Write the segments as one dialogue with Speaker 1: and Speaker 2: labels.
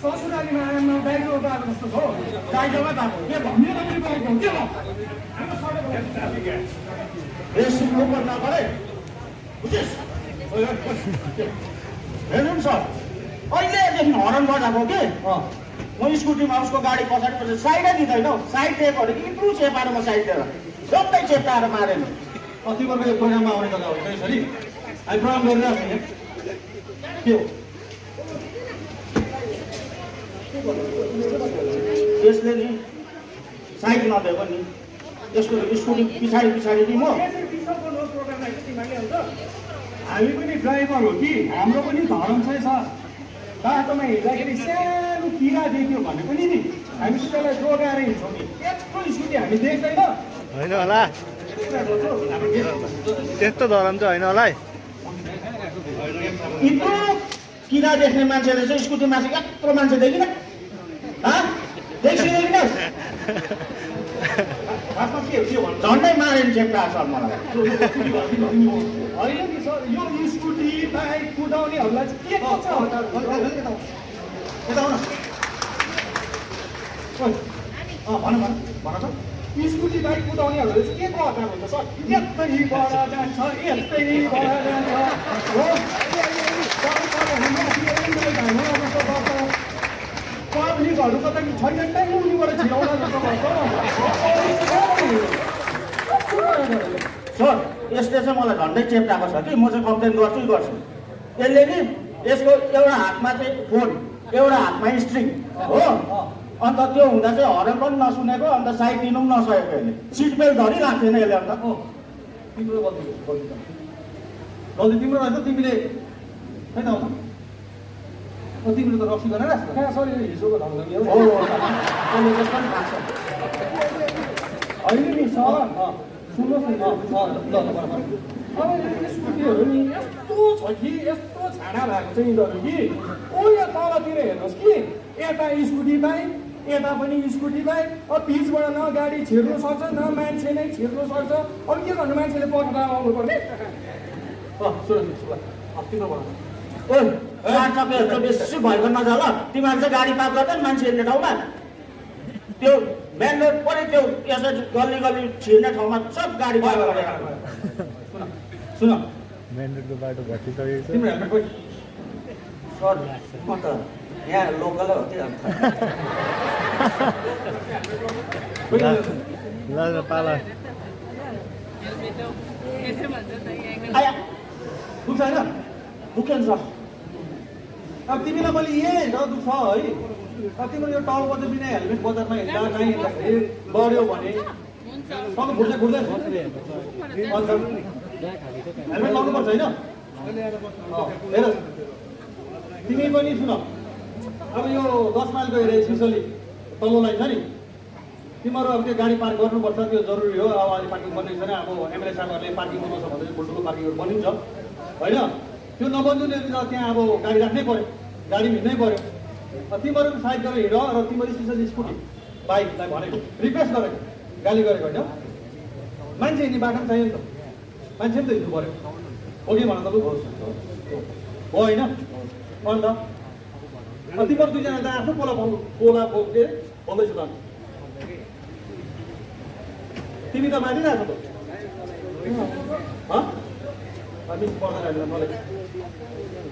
Speaker 1: ससुरालीमा आमा दाइजो गएको जस्तो छ दाइजोमा गएको के भन्ने नगरी गएको के भयो बेसी ओभर नगरे बुझिस् हेर्नु नि सर अहिलेदेखि हरन बजाएको के म स्कुटीमा उसको गाडी पछाडि साइडै दिँदैन हौ साइड दिएकोहरू कि इत्रु चेपाएर म साइड दिएर जम्मै चेप्टाएर मारेन
Speaker 2: तिमीहरूको यो प्रोग्राममा आउने जग्गा हो यसरी हामी प्रोग्राम गरिरहेको छौँ के हो
Speaker 1: यसले नि साइड नदिएको नि यसको स्कुटी पछाडि पछाडि नि म
Speaker 2: हामी पनि ड्राइभर हो कि हाम्रो पनि धरम छ बाटोमा हिँड्दाखेरि सानो किरा देख्यो भने पनि नि हामी त्यसलाई जोगाएर हिँड्छौँ नि यत्रो स्कुटी हामी देख्दैन
Speaker 3: होइन होला त्यस्तो धरम चाहिँ होइन होला है
Speaker 1: यत्रो किरा देख्ने मान्छेले चाहिँ स्कुटीमा चाहिँ यत्रो मान्छे देखिन देखिँदैनस् झन्डै मारेन चेप्टा सर मलाई
Speaker 2: होइन नि सर यो स्कुटी बाइक कुदाउनेहरूलाई चाहिँ के गर्छ
Speaker 1: यता आउन भन भन भन त
Speaker 2: स्कुटी बाइक कुदाउनेहरूले चाहिँ के को हतार हुन्छ सर यस्तैबाट जान्छ यस्तैबाट जान्छ हो पब्लिकहरूको त छैन उनीबाट छिराउन जस्तो गर्छ
Speaker 1: सर यसले चाहिँ मलाई झन्डै चेप्टाएको छ कि म चाहिँ कम्प्लेन गर्छु गर्छु यसले नि यसको एउटा हातमा चाहिँ फोन एउटा हातमा स्ट्रिङ हो अन्त त्यो हुँदा चाहिँ हरन पनि नसुनेको अन्त साइड लिनु पनि नसकेको यसले सिट बेल्ट धरिराख्थेन यसले अन्त
Speaker 2: तिम्रो गल्ती तिम्रो रहेछ तिमीले खै त आउँछ तिमीले त रक्सी गरेर कहाँ सर हिजोको ढङ्ग
Speaker 1: हो त्यसले जस्तो पनि थाहा छ
Speaker 2: होइन नि सर सुन्नुहोस् न ल अब स्कुटीहरू नि यस्तो छ कि यस्तो छाडा भएको चाहिँ यिनीहरू कि ओ यहाँ तलतिर हेर्नुहोस् कि यता स्कुटी बाइक यता पनि स्कुटी बाइक अब बिचबाट न गाडी छिर्नु सक्छ न मान्छे नै छिर्नु सक्छ अब के गर्नु मान्छेले पक्का आउनु पर्ने
Speaker 1: चक्केहरू बेसी भएको नजाल तिमीहरू चाहिँ गाडी पार गर्दैन मान्छे हिँड्ने ठाउँमा त्यो मेन रोड पनि त्यो यसरी गल्ली गल्ली छिर्ने ठाउँमा सब गाडी पार गरेर
Speaker 2: सुन
Speaker 3: मेन रोडको बाटो भत्किसकेको छ
Speaker 2: तिम्रो हेलमेट खोइ
Speaker 1: सर म त यहाँ लोकलै हो कि
Speaker 3: ल पाला
Speaker 1: आया
Speaker 2: दुख्छ होइन
Speaker 1: दुख्यो नि सर
Speaker 2: अब तिमीलाई मैले यही न दुख्छ है अब तिमीले यो टाउको बिना हेलमेट बजारमा हिँड्दा कहीँ हिँड्दाखेरि लड्यो भने तपाईँ घुर्दै घुर्दै हेलमेट लाउनुपर्छ होइन हेर तिमी पनि सुन अब यो 10 माइलको एरिया स्पेसली तल्लो लाइन छ नि तिमीहरू अब त्यो गाडी पार्क गर्नुपर्छ त्यो जरुरी हो अब अहिले पार्किङ बनिन्छ छैन अब एमएलए साहबहरूले पार्किङ बनाउँछ भने ठुल्ठुलो पार्किङहरू बनिन्छ होइन त्यो नबनिदिने त्यहाँ अब गाडी राख्नै पऱ्यो गाडी हिँड्नै पऱ्यो तिमीहरू साइड गरेर हिँड र तिमीहरू स्पेसली स्कुटी बाइकलाई भनेको रिक्वेस्ट गरेको गाली गरेको होइन मान्छे हिँड्ने बाटो पनि चाहियो नि त मान्छे पनि त हिँड्नु पऱ्यो हो कि भन त हो होइन अन्त तिमीहरू दुईजना त आफ्नो पोला के बोल्दैछु त तिमी त मानिरहेको त मिस पर्दैन मलाई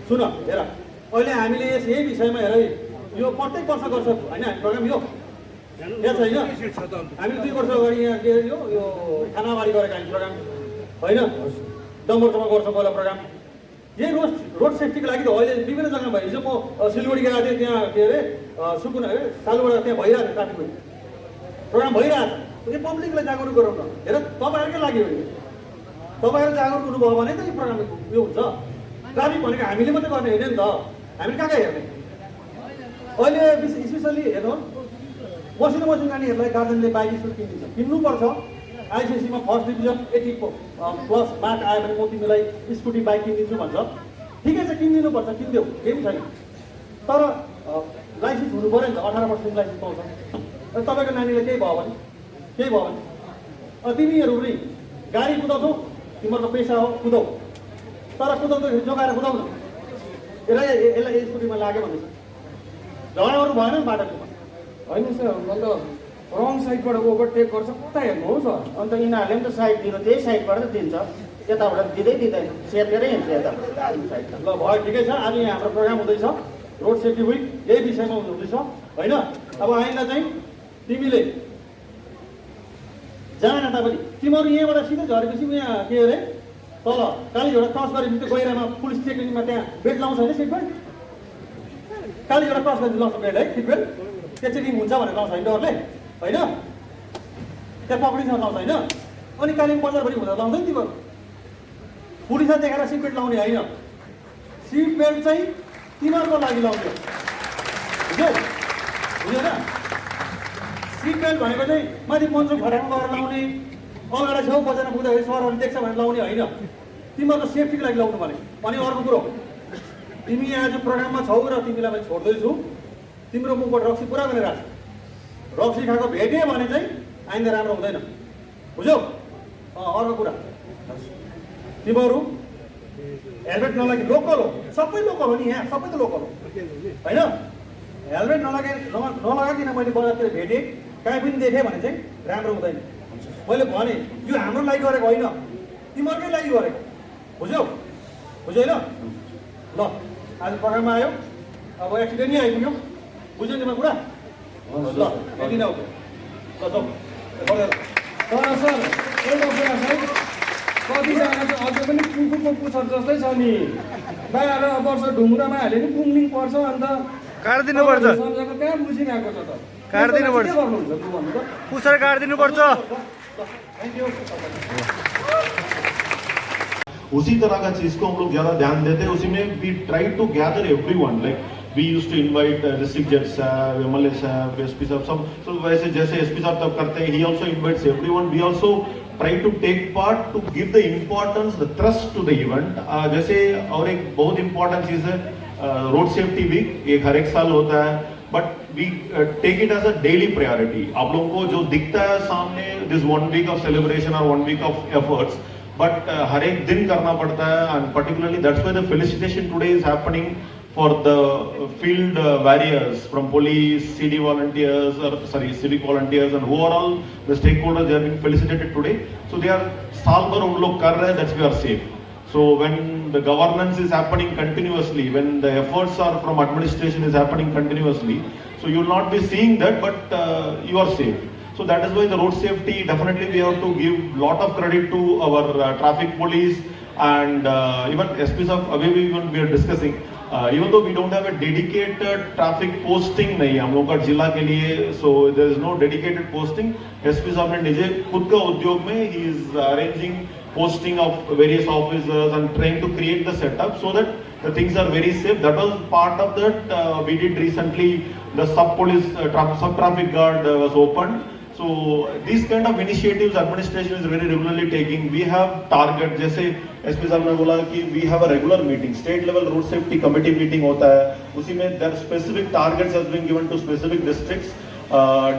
Speaker 2: सुन हेर अहिले हामीले यही विषयमा हेर यो प्रत्येक वर्ष गर्छ होइन हामी प्रोग्राम यो यहाँ छैन हामीले 2 वर्ष अगाडि यहाँ के यो खानाबारी गरेको हामी प्रोग्राम होइन डम्बरसम्म गर्छ पहिला प्रोग्राम यही रोड सेफ्टीको लागि त अहिले विभिन्न जग्गामा भयो हिजो म सिलगढी गएको थिएँ त्यहाँ के अरे सुकुन है सालुबाट त्यहाँ भइरहेको थियो ट्राफिक प्रोग्राम भइरहेको छ यो पब्लिकलाई जागरुक गराउन हेर तपाईँहरूकै लागि हो तपाईँहरू जागरुक हुनुभयो भने त यो प्रोग्राम यो हुन्छ ट्राफिक भनेको हामीले मात्रै गर्ने होइन नि त हामीले कहाँ कहाँ हेर्ने अहिले स्पेसली हेर्नु मसिनो नानीहरूलाई गार्जेनले बाइक स्कुल किन्नुपर्छ आइसिएससीमा फर्स्ट डिभिजन 80+ मार्क आयो भने म तिमीलाई स्कुटी बाइक किनिदिन्छु भन्छ ठिकै छ किनिदिनुपर्छ किनिदेऊ केही पनि छैन तर लाइसेन्स हुनु पऱ्यो नि त 18 वर्षको लाइसेन्स पाउँछ तपाईँको नानीलाई केही भयो भने तिमीहरू पनि गाडी कुदाउँछौ तिमीहरूको पेसा हो कुदाउ तर कुदाउँदाखेरि जोगाएर कुदाउनु यसलाई स्कुटीमा लाग्यो भन्दैछ ल झगडाहरू भएन नि बाटोमा
Speaker 4: होइन सर अन्त रङ साइडबाट ओभरटेक गर्छ कता हेर्नु हो सर
Speaker 1: अन्त यिनीहरूले पनि त साइड दिनु त्यही साइडबाट त दिन्छ यताबाट दिँदै दिँदैन सेकेरै हिँड्छ यता आफ्नो साइड
Speaker 2: ल भयो ठिकै छ आज यहाँ हाम्रो प्रोग्राम हुँदैछ रोड सेफ्टी विक यही विषयमा हुँदैछ होइन अब आइन्दा चाहिँ तिमीले जान तपाईँ तिमीहरू यहाँबाट सिधै झरेपछि यहाँ के अरे तल कालीझोडा क्रस गरेपछि त्यो गहिरामा पुलिस चेकिङमा त्यहाँ बेल्ट लाउँछ होइन सिट बेल्ट कालीझोडा क्रस गरेपछि लाउँछ बेल्ट है सिट बेल्ट त्यहाँ चेकिङ हुन्छ भनेर लाउँछ होइन डरले होइन त्यहाँ पक्रिन्छ लाउँछ होइन अनि कालिम्पोङ बजारभरि हुँदा लाउँदैन तिमीहरू पुलिसलाई देखाएर सिट बेल्ट लाउने होइन सिट बेल्ट चाहिँ तिमीहरूको लागि लाउने बुझ्यौ बुझ्यो न सिट बेल्ट भनेको चाहिँ माथि पञ्चो घटामा गएर लाउने अगाडि छेउ बजारमा पुग्दाखेरि सरहरूले देख्छ भनेर लाउने होइन तिमीहरूको सेफ्टीको लागि लाउनु भने अनि अर्को कुरो तिमी आज प्रोग्राममा छौ र तिमीलाई मैले छोड्दैछु तिम्रो मुखबाट रक्सी पुरा गरेर आएको रक्सी खाएको भेट्यो भने चाहिँ आइन्दा राम्रो हुँदैन बुझ्यौ अर्को कुरा तिमीहरू हेलमेट नलागे लोकल हो सबै लोकल हो नि यहाँ सबै त लोकल हो होइन हेलमेट नलगाइकन मैले बजारतिर भेटेँ कहीँ पनि देखेँ भने चाहिँ राम्रो हुँदैन मैले भने यो हाम्रो लागि गरेको होइन तिमीहरूकै लागि गरेको बुझ्यौ बुझ्यो होइन ल आज प्रोग्राममा आयो अब एक्सिडेन्ट नै आइपुग्यो बुझ्यो नि कुरा ल यति नै हो ल जाउँ बढेर
Speaker 4: तर सर एउटा कुरा छ कतिजना चाहिँ अझै पनि कुकुरको पुच्छर जस्तै छ नि 12 वर्ष ढुङ्ग्रामा हाल्यो नि पुङ्लिङ पर्छ अन्त
Speaker 3: काटिदिनुपर्छ
Speaker 4: सम्झेको कहाँ बुझिरहेको छ त
Speaker 3: काटिदिनुपर्छ
Speaker 4: के गर्नुहुन्छ लु भन्नु त
Speaker 3: पुच्छर काटिदिनुपर्छ
Speaker 2: थ्याङ्क यू
Speaker 5: उसी तरह का चीज को हम लोग ज्यादा ध्यान देते हैं उसी में we try to gather everyone like we use to invite district जज साहब एमएलए साहब एसपी साहब सब so वैसे जैसे एसपी साहब तब करते हैं he also invites everyone we also try to take part to give the importance the thrust to the event जैसे और एक बहुत इंपॉर्टेंट चीज है रोड सेफ्टी वीक एक हर एक साल होता है but we take it as a daily priority आप लोगों को जो दिखता है सामने दिस 1 वीक ऑफ सेलिब्रेशन और 1 वीक ऑफ एफर्ट्स बट हर एक दिन करना पड़ता है and particularly that's why the felicitation today is happening for the field warriors from police CD volunteers or sorry civic volunteers and overall the stakeholders they have been felicitated today so they are साल भर उन लोग कर रहे हैं that's we are safe so when the governance is happening continuously when the efforts are from administration is happening continuously so you will not be seeing that but you are safe. So that is why the road safety definitely we have to give lot of credit to our traffic police and even SPs of अभी भी even we are discussing even though we don't have a dedicated traffic posting नहीं हम लोग का जिला के लिए so there is no dedicated posting SP साहब ने निजे खुद का उद्योग में he is arranging posting of various officers and trying to create the setup so that the things are very safe. That was part of that we did recently the sub police sub traffic guard was opened. So these kind of initiatives administration is very regularly taking. We have target जैसे SP साहब ने बोला कि we have a regular meeting, state level road safety committee meeting होता है. उसी में there specific targets has been given to specific districts.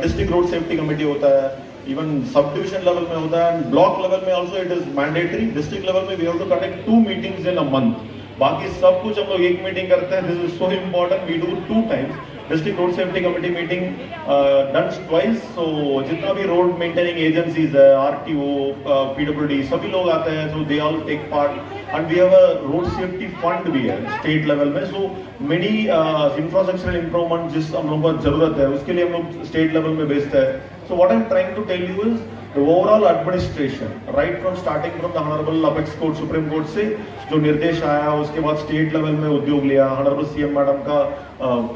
Speaker 5: District road safety committee होता है. Even subdivision level में होता है and block level में also it is mandatory. District level में we have to conduct 2 meetings in a month. बाकी सब कुछ हम लोग एक मीटिंग करते हैं. This is so important. We do 2 times. District road safety committee meeting done twice so जितना भी रोड मेंटेनिंग एजेंसीज है RTO PWD सभी लोग आते हैं so they all take part and we have a road safety fund भी है state level में सो मेनी इंफ्रास्ट्रक्चरल इंप्रूवमेंट जिस हम लोगों को जरूरत है उसके लिए हम लोग स्टेट लेवल में भेजते हैं so what I am trying to tell you is the overall administration right from starting from the honorable apex court supreme court से जो निर्देश आया उसके बाद स्टेट लेवल में उद्योग लिया honorable CM मैडम का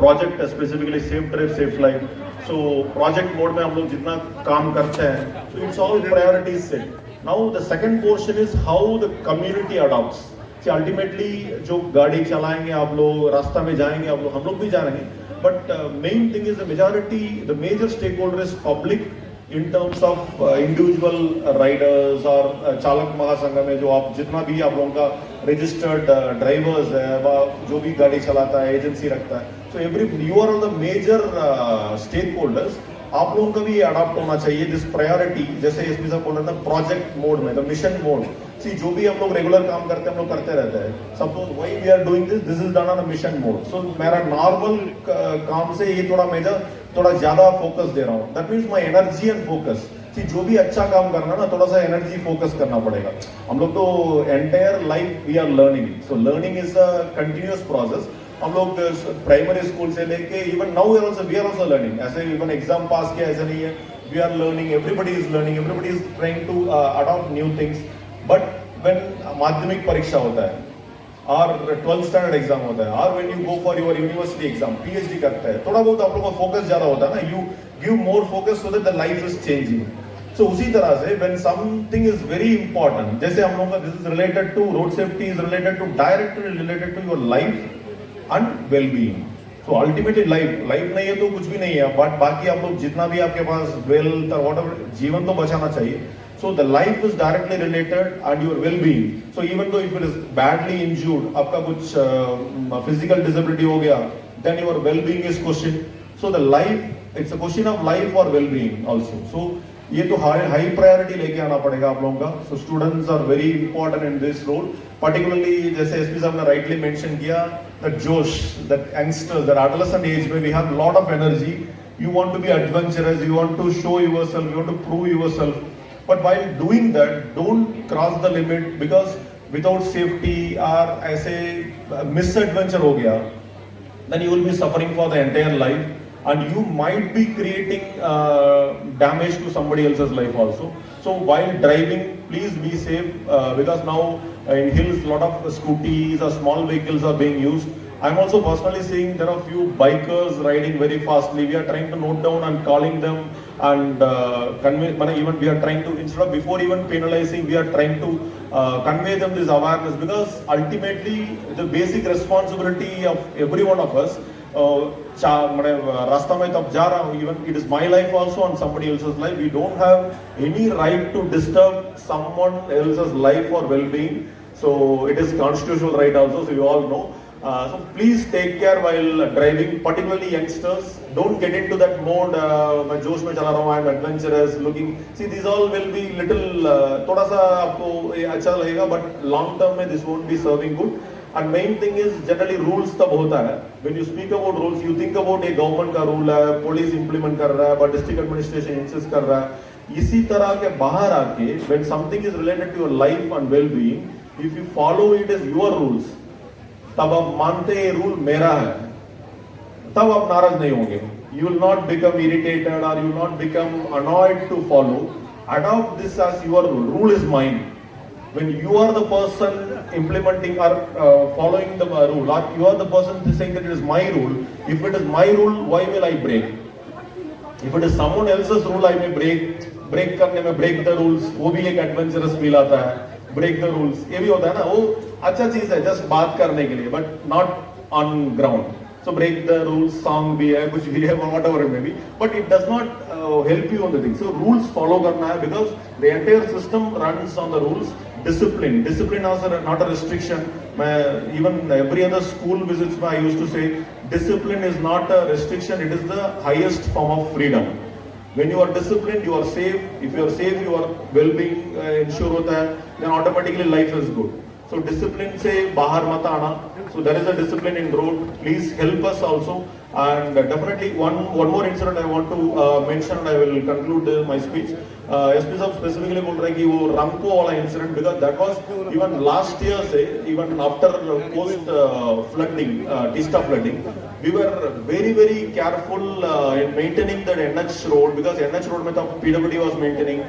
Speaker 5: project specifically safe drive safe life so project mode में हम लोग जितना काम करते हैं so it's all priorities set now the second portion is how the community adopts see ultimately जो गाड़ी चलाएंगे आप लोग रास्ता में जाएंगे आप लोग हम लोग भी जाएंगे but main thing is the majority the major stakeholder is public in terms of individual riders और चालक महासंघ में जो आप जितना भी आप लोगों का registered drivers है व जो भी गाड़ी चलाता है एजेंसी रखता है so every you are all the major stakeholders आप लोगों का भी अडॉप्ट होना चाहिए दिस प्रायोरिटी जैसे एसपी साहब बोल रहे थे प्रोजेक्ट मोड में द मिशन मोड सी जो भी हम लोग रेगुलर काम करते हैं हम लोग करते रहते हैं सब लोग वही we are doing this is done on a mission mode so मेरा नॉर्मल काम से ये थोड़ा मेजर थोड़ा ज्यादा फोकस दे रहा हूँ that means my energy and focus कि जो भी अच्छा काम करना ना थोड़ा सा एनर्जी फोकस करना पड़ेगा हम लोग तो entire life we are learning so learning is a continuous process हम लोग प्राइमरी स्कूल से लेके even now we are also learning ऐसे इवन एग्जाम पास किया ऐसा नहीं है we are learning everybody is trying to adopt new things but when माध्यमिक परीक्षा होता है और 12th स्टैंडर्ड एग्जाम होता है और when you go for your university exam PhD करते हैं थोड़ा बहुत आप लोगों का फोकस ज्यादा होता है ना you give more focus so that the life is changing so उसी तरह से when something is very important जैसे हम लोगों का this is related to road safety is related to directly related to your life and well being so ultimately life नहीं है तो कुछ भी नहीं है बट बाकी आप लोग जितना भी आपके पास वेल्थ और व्हाटएवर जीवन तो बचाना चाहिए so the life is directly related and your well-being so even though if it is badly injured आपका कुछ physical disability हो गया then your well-being is questioned so the life it's a question of life or well-being also so ये तो high priority लेके आना पड़ेगा आप लोगों का so students are very important in this role particularly जैसे एसपी साहब ने राइटली मेंशन किया दैट जोश that youngsters that adolescent age में we have lot of energy you want to be adventurous you want to show yourself you want to prove yourself but while doing that don't cross the limit because without safety और ऐसे miss adventure हो गया then you will be suffering for the entire life and you might be creating damage to somebody else's life also so while driving please be safe because now in hills lot of scooties or small vehicles are being used I'm also personally seeing there are few bikers riding very fastly we are trying to note down and calling them and convey even we are trying to instead of before even penalizing we are trying to convey them this awareness because ultimately the basic responsibility of every one of us रास्ता में तब जा रहा हूँ even it is my life also and somebody else's life we don't have any right to disturb someone else's life or well-being so it is constitutional right also so you all know so please take care while driving particularly youngsters don't get into that mode मैं जोश में चला रहा हूँ I'm adventurous looking see these all will be little थोड़ा सा आपको अच्छा लगेगा but long term में this won't be serving good and main thing is generally rules तब होता है when you speak about rules you think about a government का rule है police implement कर रहा है but district administration insist कर रहा है इसी तरह के बाहर आके when something is related to your life and well-being if you follow it as your rules तब आप मानते हैं रूल मेरा है तब आप नाराज नहीं होंगे you will not become irritated or you will not become annoyed to follow adopt this as your rule is mine when you are the person implementing or following the rule or you are the person saying that it is my rule if it is my rule why will I break if it is someone else's rule I may break करने में break the rules वो भी एक adventurous feel आता है break the rules ये भी होता है ना वो अच्छा चीज है जस्ट बात करने के लिए but not on ground so break the rules song भी है कुछ भी है whatever it may be but it does not help you on the thing so rules follow करना है because the entire system runs on the rules discipline also not a restriction even every other school visits I used to say discipline is not a restriction it is the highest form of freedom when you are disciplined you are safe if you are safe your well-being ensure hota hai then automatically life is good so discipline se bahar mat aana so there is a discipline in road please help us also and definitely one more incident I want to mention and I will conclude my speech SP साहब specifically बोल रहे हैं कि वो रामको वाला incident because that was even last year से even after post flooding Teesta flooding we were very careful in maintaining that NH road because NH road में तो PWD was maintaining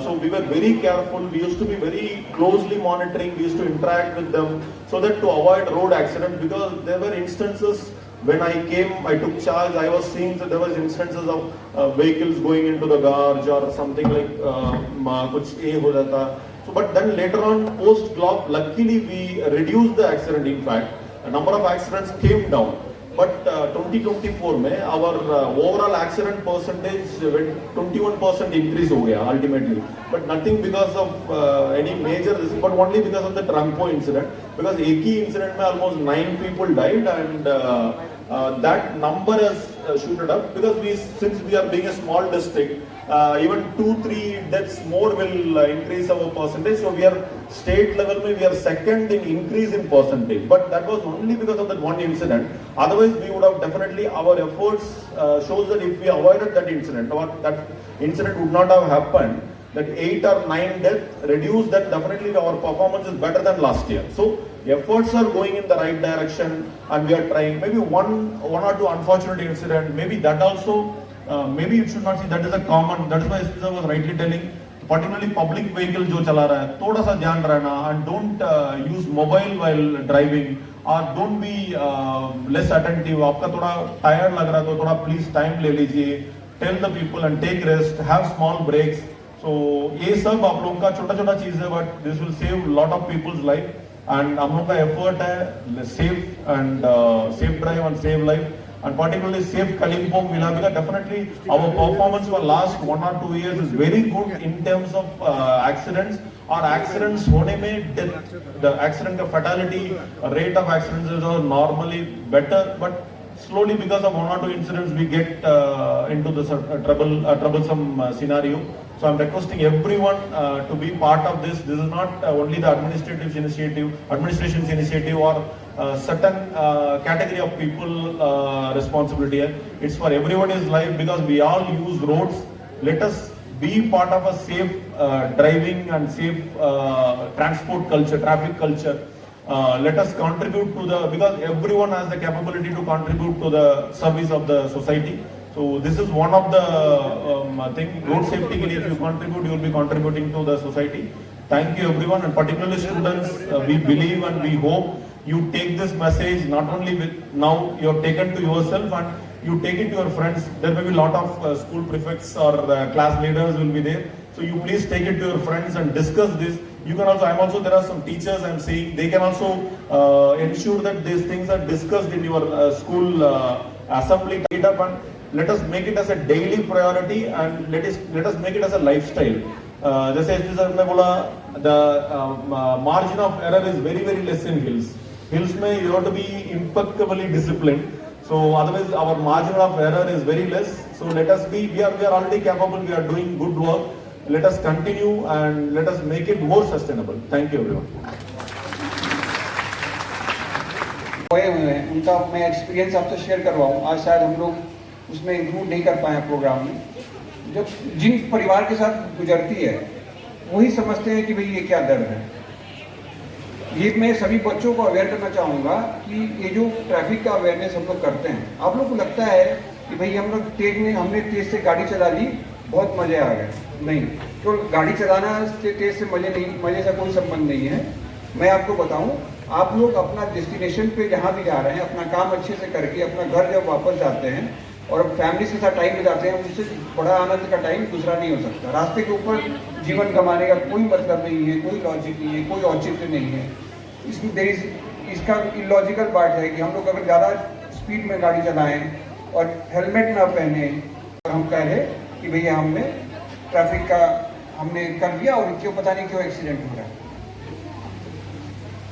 Speaker 5: so we were very careful we used to be very closely monitoring we used to interact with them so that to avoid road accident because there were instances when I came, I took charge, I was seeing that there was instances of vehicles going into the gorge or something like kuch ए हो जाता. So but then later on post GLOP luckily we reduced the accident in fact a number of accidents came down but 2024 में our overall accident percentage went 21% increase हो गया ultimately but nothing because of any major but only because of the Trumpo incident because एक ही incident में almost 9 people died and that number has shooted up because since we are being a small district even 2-3 deaths more will increase our percentage so we are state level we are second in increase in percentage, but that was only because of that one incident. Otherwise, we would have definitely, our efforts shows that if we avoided that incident, or that incident would not have happened, that 8 or 9 death reduced, that definitely our performance is better than last year. So efforts are going in the right direction, and we are trying. Maybe one or two unfortunate incident, maybe that also, maybe you should not see that is a common. That is why SP sir was rightly telling, particularly public vehicle जो चला रहा है, थोड़ा सा ध्यान रहना, and don't use mobile while driving, or don't be less attentive. आपका थोड़ा tired लग रहा है तो थोड़ा please time ले लीजिए. Tell the people and take rest. Have small breaks. So ये सब आप लोगों का छोटा-छोटा चीज है, but this will save lot of people's life. And हम लोगों का effort है safe drive and save life. And particularly safe Kalimpong Vilabika, definitely our performance for last 1 or 2 years is very good in terms of accidents. Or accidents होने में death, the accident of fatality rate of accidents is normally better, but slowly because of 1 or 2 incidents we get into this troublesome scenario. So I'm requesting everyone to be part of this. This is not only the administration's initiative or certain category of people responsibility. It's for everybody's life, because we all use roads. Let us be part of a safe driving and safe transport culture, traffic culture. Let us contribute to the, because everyone has the capability to contribute to the service of the society. So this is one of the thing. Road safety, if you contribute, you will be contributing to the society. Thank you everyone, and particularly students. We believe and we hope you take this message not only with now you have taken to yourself, and you take it to your friends. There may be a lot of school prefects or class leaders will be there. So you please take it to your friends and discuss this. You can also, there are some teachers I'm saying, they can also ensure that these things are discussed in your school assembly. Take it up and let us make it as a daily priority, and let us make it as a lifestyle. जैसे SP sir ने बोला, the margin of error is very less in hills. Hills में you have to be impeccably disciplined. So otherwise our margin of error is very less. So let us be, we are already capable, we are doing good work. Let us continue and let us make it more sustainable. Thank you everyone.
Speaker 6: हुए हैं उनका मैं experience आपसे share करवाऊँ. आज शायद हम लोग उसमें इंक्लूड नहीं कर पाए प्रोग्राम में. जब जिन परिवार के साथ गुजरती है वही समझते हैं कि भाई ये क्या दर्द है. ये मैं सभी बच्चों को अवेयर करना चाहूँगा कि ये जो ट्रैफिक का अवेयरनेस हम लोग करते हैं, आप लोग को लगता है कि भाई हमने तेज से गाड़ी चला ली, बहुत मजे आ गए. नहीं, तो गाड़ी चलाना तेज से मजे से कोई संबंध नहीं है. मैं आपको बताऊं, आप लोग अपना डेस्टिनेशन पे जहाँ भी जा रहे हैं, अपना काम अच्छे से करके अपना घर जब वापस जाते हैं और फैमिली के साथ टाइम बिताते हैं, उससे बड़ा आनंद का टाइम दूसरा नहीं हो सकता. रास्ते के ऊपर जीवन गंवाने का कोई मतलब नहीं है, कोई लॉजिक नहीं है, कोई औचित्य नहीं है. इसका इलॉजिकल पार्ट है कि हम लोग अगर ज़्यादा स्पीड में गाड़ी चलाएं और हेलमेट ना पहने और हम कह रहे कि भैया हमने ट्रैफिक का हमने कर दिया और क्यों पता नहीं क्यों एक्सीडेंट हो रहा है.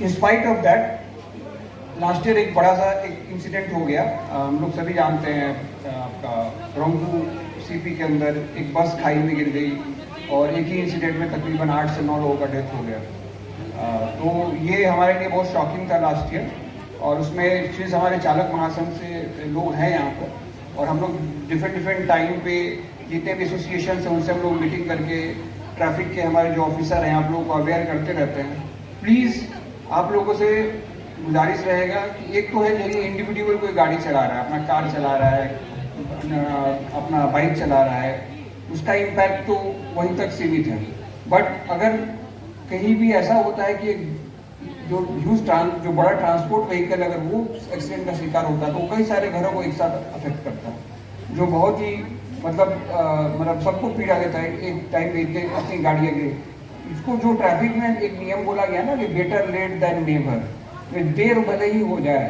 Speaker 6: In spite of that last year एक बड़ा सा एक इंसिडेंट हो गया. हम लोग सभी जानते हैं, आपका रंगू सीपी के अंदर एक बस खाई में गिर गई और एक ही इंसिडेंट में तकरीबन 8 से 9 लोगों का डेथ हो गया. तो ये हमारे लिए बहुत शॉकिंग था लास्ट ईयर. और उसमें सिर्फ हमारे चालक महासंघ से लोग हैं यहाँ पर, और हम लोग डिफरेंट टाइम पे जितने भी एसोसिएशन हैं उनसे हम लोग मीटिंग करके ट्रैफिक के हमारे जो ऑफिसर हैं आप लोगों को अवेयर करते रहते हैं. प्लीज़ आप लोगों से गुजारिश रहेगा कि एक तो है यदि इंडिविजुअल कोई गाड़ी चला रहा है, अपना कार चला रहा है, अपना बाइक चला रहा है, उसका इम्पैक्ट तो वहीं तक सीमित है. बट अगर कहीं भी ऐसा होता है कि जो जो बड़ा ट्रांसपोर्ट व्हीकल अगर वो एक्सीडेंट का शिकार होता है तो कई सारे घरों को एक साथ अफेक्ट करता है, जो बहुत ही मतलब सबको पीड़ा देता है. एक टाइम पे अपनी गाड़ी आगे इसको जो ट्रैफिक में एक नियम बोला गया ना कि बेटर लेट देन नेवर. देर भले ही हो जाए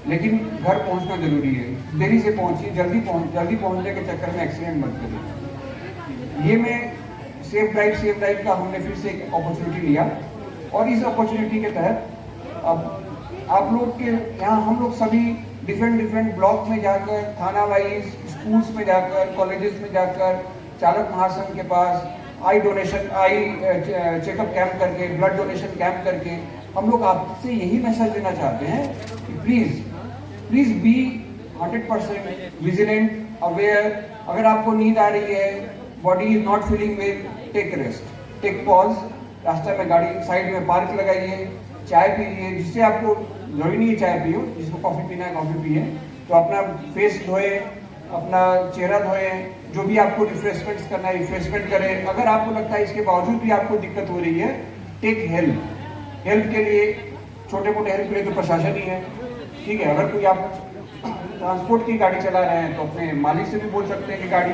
Speaker 6: लेकिन घर पहुंचना जरूरी है. देरी से पहुंचिए, जल्दी पहुंचने के चक्कर में एक्सीडेंट मत करिए. ये मैं सेफ ड्राइव का हमने फिर से एक अपॉर्चुनिटी लिया, और इस अपॉर्चुनिटी के तहत अब आप लोग के यहाँ हम लोग सभी डिफरेंट ब्लॉक में जाकर, थाना वाइज, स्कूल्स में जाकर, कॉलेजेस में जाकर, चालक महासंघ के पास eye donation, eye checkup camp करके, ब्लड डोनेशन कैंप करके हम लोग आपसे यही मैसेज देना चाहते हैं कि प्लीज बी 100% विजिलेंट, अवेयर। अगर आपको नींद आ रही है, body is not feeling well, take rest, take pause, रास्ते में गाड़ी साइड में पार्क लगाइए, चाय पीजिए, जिससे आपको जरूरी नहीं है चाय पियो, जिसको कॉफी पीना है कॉफी पिए, तो अपना फेस धोए, अपना चेहरा धोए, जो भी आपको रिफ्रेशमेंट्स करना है रिफ्रेशमेंट करें। अगर आपको लगता है इसके बावजूद भी आपको दिक्कत हो रही है, टेक हेल्प के लिए, छोटे मोटे हेल्प के लिए तो प्रशासन ही है, ठीक है। अगर कोई आप ट्रांसपोर्ट की गाड़ी चला रहे हैं तो अपने मालिक से भी बोल सकते हैं कि गाड़ी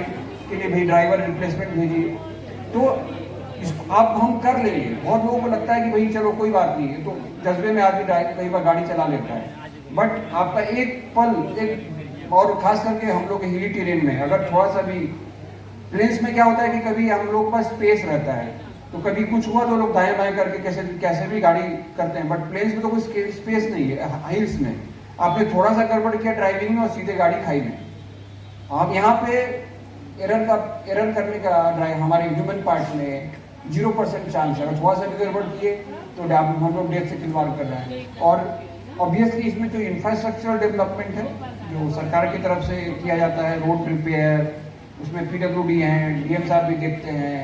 Speaker 6: के लिए भाई ड्राइवर रिप्लेसमेंट भेजिए, तो आप हम कर लेंगे। बहुत लोगों को लगता है कि भाई चलो कोई बात नहीं है, तो जज्बे में आदमी कई बार गाड़ी चला लेता है, बट आपका एक पल, एक और खास करके हम लोग हिली टेरेन में अगर थोड़ा सा भी, प्लेन्स में क्या होता है कि कभी हम लोग का स्पेस रहता है, तो कभी कुछ हुआ तो लोग दाएं बाएं करके कैसे भी गाड़ी करते हैं, बट प्लेन्स में तो कोई स्पेस नहीं है। हिल्स में आपने थोड़ा सा गड़बड़ किया ड्राइविंग में और सीधे गाड़ी खाई में। आप यहाँ पे एरर करने का हमारे ह्यूमन पार्ट्स में 0% चांस है। अगर थोड़ा सा भी गड़बड़ किए तो हम लोग डेथ से खिलवाड़ कर रहे हैं। और ऑब्वियसली इसमें जो इंफ्रास्ट्रक्चरल डेवलपमेंट है जो सरकार की तरफ से किया जाता है, रोड रिपेयर, उसमें PWD हैं, DM साहब भी देखते हैं,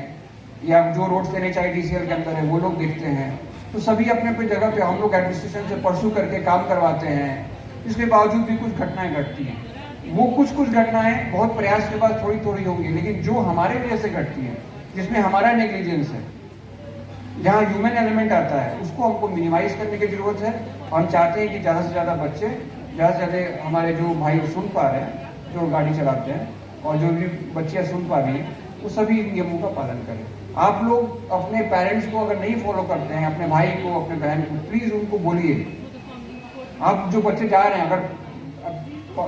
Speaker 6: या जो रोड्स NHIDCL के अंदर है वो लोग देखते हैं, तो सभी अपने अपनी जगह पे हम लोग एडमिनिस्ट्रेशन से परस्यू करके काम करवाते हैं। इसके बावजूद भी कुछ घटनाएं घटती हैं, वो कुछ घटनाएं बहुत प्रयास के बाद थोड़ी होंगी, लेकिन जो हमारे वजह से घटती हैं, जिसमें हमारा नेग्लिजेंस है, जहाँ ह्यूमन एलिमेंट आता है, उसको हमको मिनिमाइज करने की जरूरत है। हम चाहते हैं कि ज़्यादा से ज़्यादा बच्चे, ज़्यादा से ज़्यादा हमारे जो भाई सुन पा रहे हैं, जो गाड़ी चलाते हैं, और जो भी बच्चियाँ सुन पा रही हैं, वो सभी इन नियमों का पालन करें। आप लोग अपने पेरेंट्स को अगर नहीं फॉलो करते हैं, अपने भाई को, अपने बहन को, प्लीज़ उनको बोलिए। आप जो बच्चे जा रहे हैं, अगर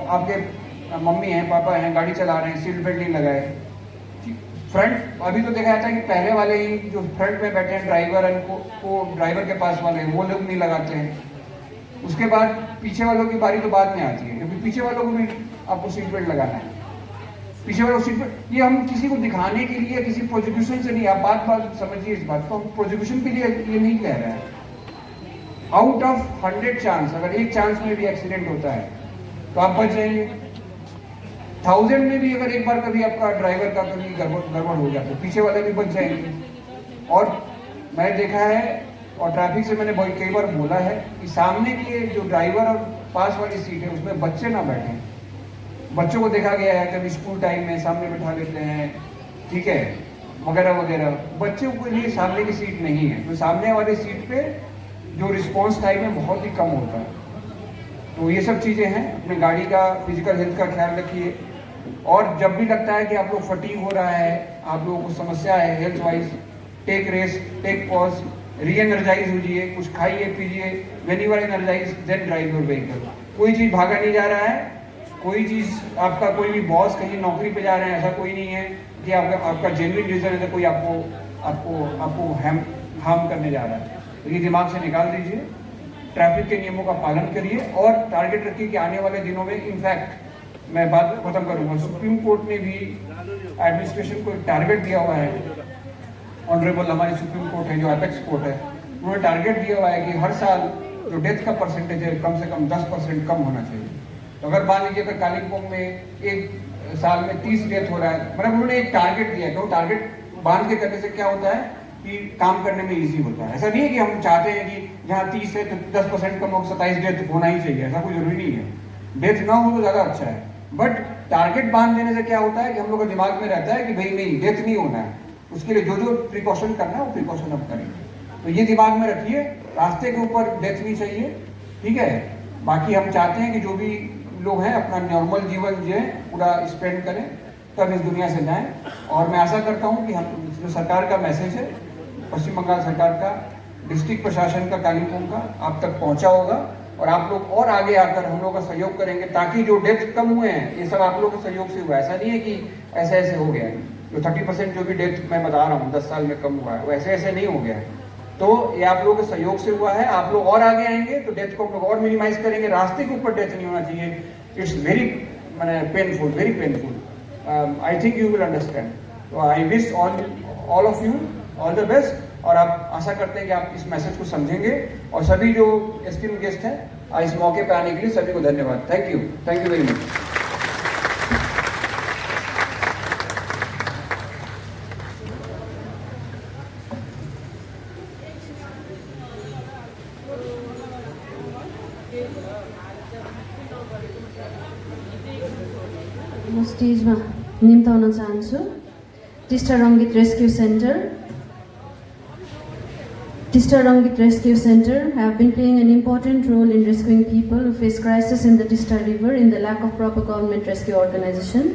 Speaker 6: आपके मम्मी हैं, पापा हैं, गाड़ी चला रहे हैं, सीट बेल्ट नहीं लगाए, फ्रंट, अभी तो देखा जाता है कि पहले वाले ही जो फ्रंट में बैठे हैं ड्राइवर को ड्राइवर के पास वाले हैं, वो लोग नहीं लगाते हैं। उसके बाद पीछे वालों की बारी तो बाद में आती है, क्योंकि पीछे वालों को भी आपको सीट बेल्ट लगाना है। पीछे वालों सीट बेल्ट, ये हम किसी को दिखाने के लिए, किसी प्रोसिक्यूशन से नहीं, आप बात समझिए इस बात को, हम प्रोसिक्यूशन के लिए ये नहीं कह रहे हैं। आउट ऑफ 100 चांस, अगर एक चांस में भी एक्सीडेंट होता है तो आप बच जाएंगे। 1000 में भी अगर एक बार कभी आपका ड्राइवर का कभी गड़बड़ हो गया तो पीछे वाले भी बच जाएंगे। और मैं देखा है, और ट्रैफिक से मैंने बहुत कई बार बोला है कि सामने की जो ड्राइवर और पास वाली सीट है उसमें बच्चे ना बैठें। बच्चों को देखा गया है कभी स्कूल टाइम में सामने बैठा लेते हैं, ठीक है, वगैरह वगैरह। बच्चों के लिए सामने की सीट नहीं है, तो सामने वाली सीट पे जो रिस्पॉन्स टाइम है बहुत ही कम होता है। तो ये सब चीज़ें हैं, अपनी गाड़ी का फिजिकल हेल्थ का ख्याल रखिए। और जब भी लगता है कि आप लोग फटीग हो रहा है, आप लोगों को समस्या है health wise, take rest, take pause, re energize होइए, कुछ खाइए पीजिए। When you are energize then drive your vehicle. कोई चीज़ भागा नहीं जा रहा है, कोई चीज़ आपका कोई भी बॉस कहीं नौकरी पे जा रहे हैं, ऐसा कोई नहीं है कि आपका जेन्युइन रीजन है तो कोई आपको हार्म करने जा रहा है। तो ये दिमाग से निकाल दीजिए, ट्रैफिक के नियमों का पालन करिए और टारगेट रखिए कि आने वाले दिनों में, इनफैक्ट मैं बात खत्म करूंगा, सुप्रीम कोर्ट ने भी एडमिनिस्ट्रेशन को एक टारगेट दिया हुआ है। ऑनरेबल हमारी सुप्रीम कोर्ट है जो एपेक्स कोर्ट है, उन्होंने टारगेट दिया हुआ है कि हर साल जो डेथ का परसेंटेज है कम से कम 10% कम होना चाहिए। तो अगर मान लीजिए अगर कालिम्पोंग में एक साल में 30 डेथ हो रहा है, मतलब उन्होंने एक टारगेट दिया है, तो टारगेट बांध के करने से क्या होता है कि काम करने में इजी होता है। ऐसा नहीं है कि हम चाहते हैं कि जहाँ 30 से 10% कम हो, 27 डेथ होना ही चाहिए, ऐसा कोई जरूरी नहीं है। डेथ ना हो तो ज़्यादा अच्छा है, बट टारगेट बांध देने से क्या होता है कि हम लोग के दिमाग में रहता है कि भाई नहीं, डेथ नहीं होना है, उसके लिए जो प्रिकॉशन करना है वो प्रिकॉशन अब करेंगे। तो ये दिमाग में रखिए, रास्ते के ऊपर डेथ नहीं चाहिए, ठीक है। बाकी हम चाहते हैं कि जो भी लोग हैं अपना नॉर्मल जीवन जो है पूरा स्पेंड करें, तब इस दुनिया से जाएं। और मैं आशा करता हूं कि हम जो सरकार का मैसेज है, पश्चिम बंगाल सरकार का, डिस्ट्रिक्ट प्रशासन का, कालिम्पोंग का, आप तक पहुंचा होगा और आप लोग और आगे आकर हम लोग का सहयोग करेंगे ताकि जो डेथ कम हुए हैं ये सब आप लोग के सहयोग से हुआ। ऐसा नहीं है कि ऐसे ऐसे हो गया है, जो 30% जो भी डेथ मैं बता रहा हूँ 10 साल में कम हुआ है, वो ऐसे ऐसे नहीं हो गया है। तो ये आप लोगों के सहयोग से हुआ है। आप लोग और आगे आएंगे तो डेथ को हम लोग और मिनिमाइज करेंगे। रास्ते के ऊपर डेथ नहीं होना चाहिए। It's very painful, very painful. I think you will understand. तो I wish all all of you all the best, और आप आशा करते हैं कि आप इस मैसेज को समझेंगे। और सभी जो एस्टीम गेस्ट हैं इस मौके पर आने के लिए सभी को धन्यवाद। Thank you very much.
Speaker 7: म स्टेजमा निम्ताउन चाहन्छु Tista Rangit rescue centre. Tista Rangit Rescue Center have been playing an important role in rescuing people who face crisis in the Tista River in the lack of proper government rescue organization.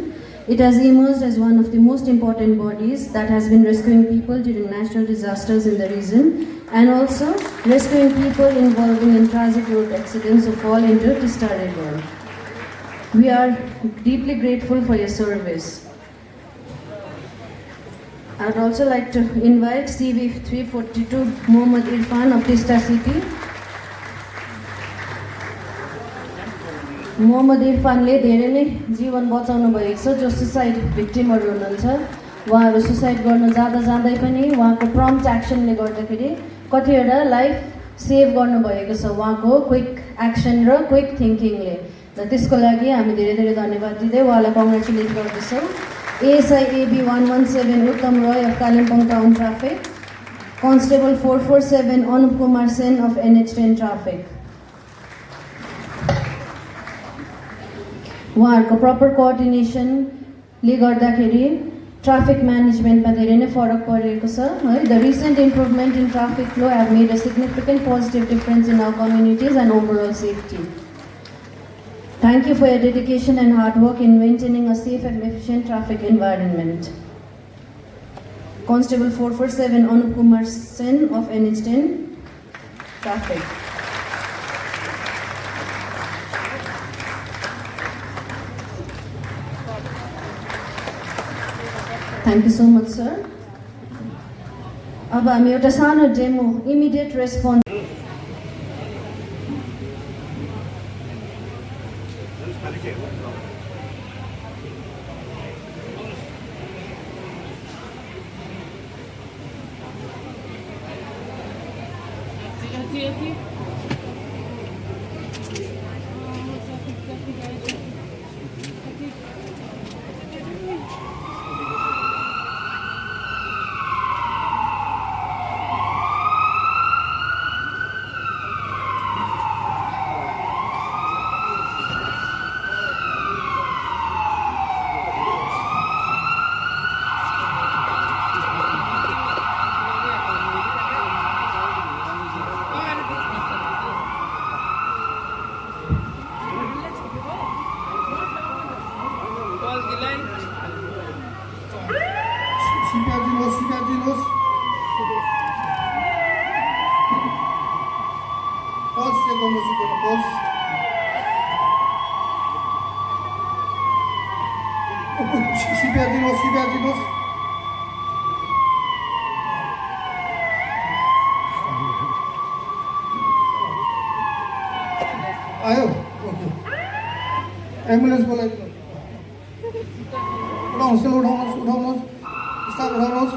Speaker 7: It has emerged as one of the most important bodies that has been rescuing people during natural disasters in the region and also rescuing people involving in tragic road accidents who fall into Tista River. We are deeply grateful for your service. I would also like to invite CV 342 Mohammad Irfan of Tista City. Mohammad इरफानले धेरै नै जीवन बचाउनु भएको छ जो suicide भिक्टिमहरू हुनुहुन्छ। उहाँहरू सुसाइड गर्न जाँदै पनि उहाँको प्रम्प्ट एक्सनले गर्दाखेरि कतिवटा लाइफ सेभ गर्नुभएको छ उहाँको क्विक एक्सन र क्विक थिङ्किङले। र त्यसको लागि हामी धेरै धेरै धन्यवाद दिँदै उहाँलाई कङ्ग्रेचुलेट गर्दछौँ। ASI AB 117 Uttam Roy of Kalimpong Town Traffic, Constable 447 Anup Kumar Sen of NH10 Traffic. उहाँहरूको प्रपर कोअर्डिनेसनले गर्दाखेरि ट्राफिक म्यानेजमेन्टमा धेरै नै फरक परेको छ है। The recent improvement in traffic flow have made a significant positive difference in our communities and overall safety. Thank you for your dedication and hard work in maintaining a safe and efficient traffic environment. Constable 447 Anup Kumar Sen of NH10 Traffic. Thank you so much, sir. अब हामी एउटा सानो demo immediate response
Speaker 8: आयो ambulance बोलाइदिनु उठाउनुहोस् उठाउनुहोस् उठाउनुहोस् staff उठाउनुहोस्